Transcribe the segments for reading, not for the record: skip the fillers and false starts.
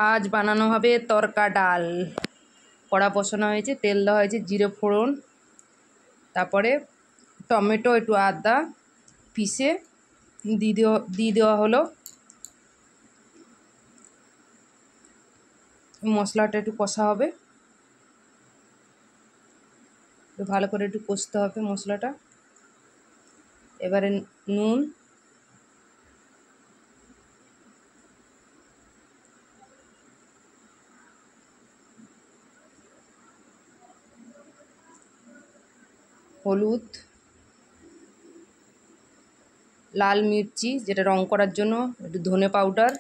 আজ বানানো হবে তরকা ডাল। কড়া বসানো হয়েছে, তেল দেওয়া হয়েছে, জিরে ফোড়ন, তারপরে টমেটো একটু আদা পিষে দিয়ে দেওয়া হলো। মশলাটা একটু কষা হবে, একটু ভালো করে একটু কষতে হবে মশলাটা। এবারে নুন, হলুদ, লাল মির্চি যেটা রং করার জন্য, একটু ধনে পাউডার,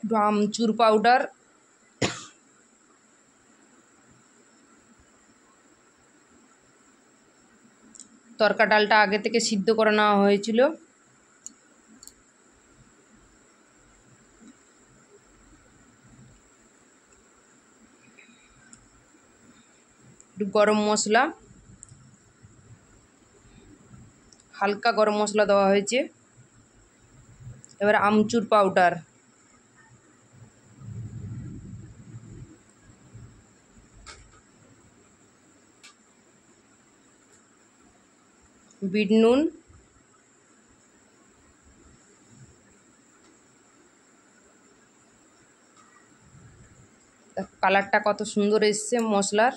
একটু আমচুর পাউডার, তরকা ডালটা আগে থেকে সিদ্ধ করে নেওয়া হয়েছিল। একটু গরম মশলা, হালকা গরম মশলা দেওয়া হয়েছে। এবার আমচুর পাউডার, বিট নুন, কালারটা কত সুন্দর এসছে মশলার।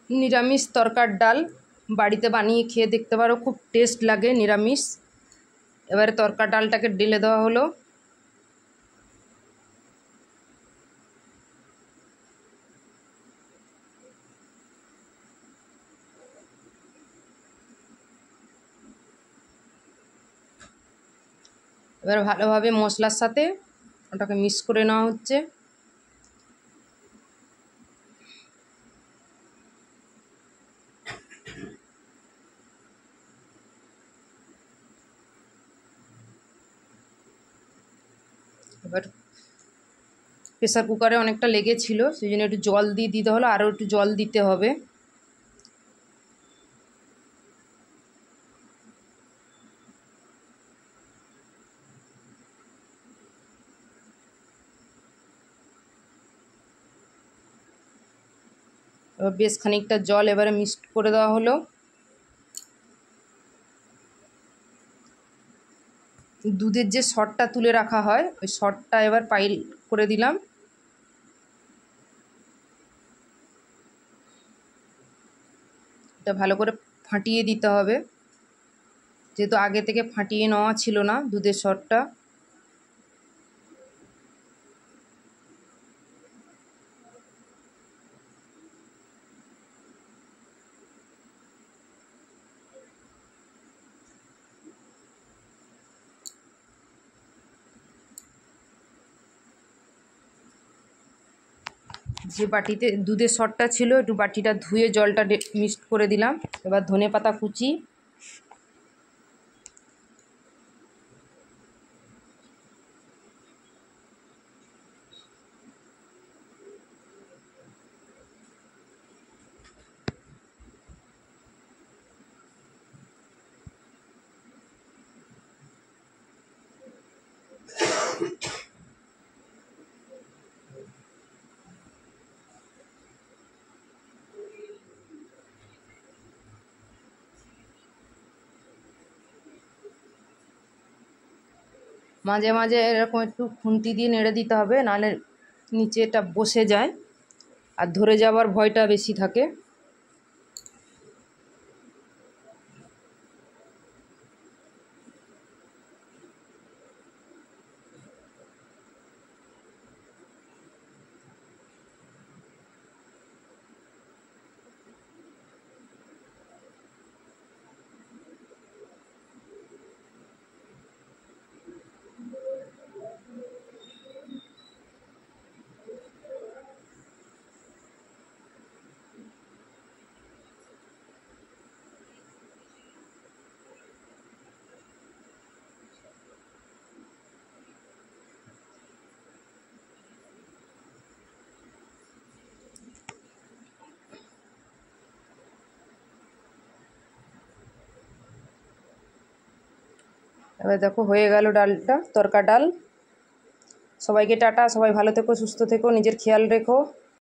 নিরামিষ তরকার ডাল বাড়িতে বানিয়ে খেয়ে দেখতে পারো, খুব টেস্ট লাগে নিরামিষ। এবারে তরকা ডালটাকে ঢেলে দেওয়া হলো। এবার ভালোভাবে মশলার সাথে ওটাকে মিক্স করে নেওয়া হচ্ছে। এবার প্রেসার কুকারে অনেকটা লেগেছিল, সেই জন্য একটু জল দিয়ে দিতে হলো, আরও একটু জল দিতে হবে। এবার বেশ খানিকটা জল এবারে মিক্স করে দেওয়া হলো। দুধের যে সরটা তুলে রাখা হয়, ওই সরটা এবার পাইল করে দিলাম। এটা ভালো করে ফাটিয়ে দিতে হবে, যেহেতু আগে থেকে ফাটিয়ে নেওয়া ছিল না দুধের সরটা। যে বাটিতে দুধের সরটা ছিল, একটু বাটিটা ধুয়ে জলটা মিক্স করে দিলাম। এবার ধনেপাতা কুচি, মাঝে মাঝে এরকম একটু খুন্তি দিয়ে নেড়ে দিতে হবে, নাহলে নিচে এটা বসে যায় আর ধরে যাওয়ার ভয়টা বেশি থাকে। এবার দেখো হয়ে গেল ডালটা, তরকা ডাল। সবাইকে টাটা, সবাই ভালো থেকো, সুস্থ থেকো, নিজের খেয়াল রেখো।